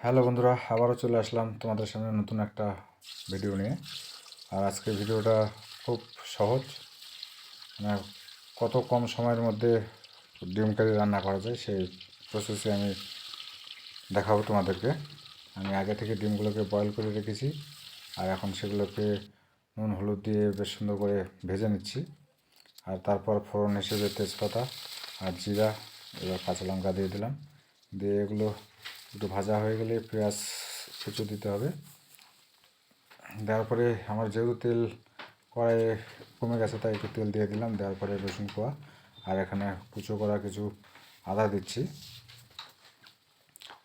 Hello বন্ধুরা, আবারও চলে আসলাম তোমাদের সামনে নতুন একটা ভিডিও নিয়ে। আর আজকের ভিডিওটা খুব সহজ, মানে কত কম সময়ের মধ্যে ডিম কারি রান্না করা যায় সেই প্রসেসে আমি দেখাবো তোমাদেরকে। আমি আগে থেকে ডিমগুলোকে বয়েল করে রেখেছি, আর এখন সেগুলোকে নুন হলুদ দিয়ে বেশ সুন্দর করে ভেজে নিচ্ছি। আর তারপর ফোড়ন হিসেবে তেজপাতা আর জিরা, এবার কাঁচা লঙ্কা দিয়ে দিলাম। দিয়ে এগুলো একটু ভাজা হয়ে গেলে পেঁয়াজ কুচো দিতে হবে। দেওয়ার পরে আমার যেহেতু তেল কড়াইয়ে কমে গেছে, তাই একটু তেল দিয়ে দিলাম। দেওয়ার পরে রসুন কোয়া আর এখানে কুচো করা কিছু আদা দিচ্ছি।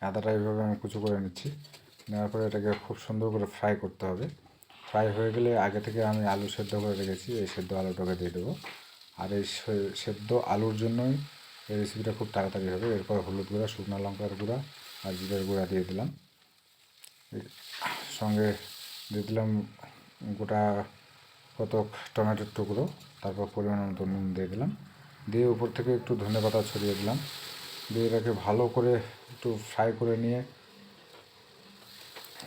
আদাটা এইভাবে আমি কুচো করে নিচ্ছি। নেওয়ার পরে এটাকে খুব সুন্দর করে ফ্রাই করতে হবে। ফ্রাই হয়ে গেলে আগে থেকে আমি আলু সেদ্ধ করে রেখেছি, এই সেদ্ধ আলুটাকে দিয়ে দেবো। আর এই সেদ্ধ আলুর জন্যই এই রেসিপিটা খুব তাড়াতাড়ি হবে। এরপর হলুদ গুঁড়া, শুকনো লঙ্কার গুঁড়া আর জিরার গুঁড়া দিয়ে দিলাম। সঙ্গে দিয়ে দিলাম গোটা কতক টমেটোর টুকরো, তারপর পরিমাণ মতো নুন দিয়ে দিলাম। দিয়ে উপর থেকে একটু ধনেপাতা ছড়িয়ে দিলাম। দিয়ে এটাকে ভালো করে একটু ফ্রাই করে নিয়ে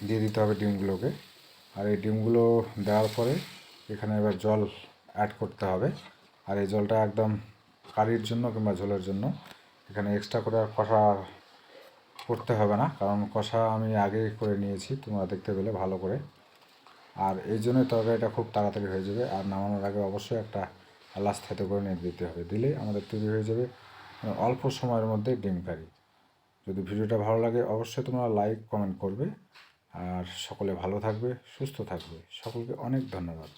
দিয়ে দিতে হবে ডিমগুলোকে। আর এই ডিমগুলো দেওয়ার পরে এখানে এবার জল অ্যাড করতে হবে। আর এই জলটা একদম কারির জন্য কিংবা ঝোলের জন্য, এখানে এক্সট্রা করে আর কষা করতে হবে না, কারণ কষা আমি আগেই করে নিয়েছি, তোমরা দেখতে পেলে ভালো করে। আর এই জন্যই তরকারিটা খুব তাড়াতাড়ি হয়ে যাবে। আর নামানোর আগে অবশ্যই একটা এলাচ থেতো করে নিয়ে দিতে হবে, দিলে আমাদের তৈরি হয়ে যাবে অল্প সময়ের মধ্যে ডিম কারি। যদি ভিডিওটা ভালো লাগে অবশ্যই তোমরা লাইক কমেন্ট করবে। আর সকলে ভালো থাকবে, সুস্থ থাকবে। সকলকে অনেক ধন্যবাদ।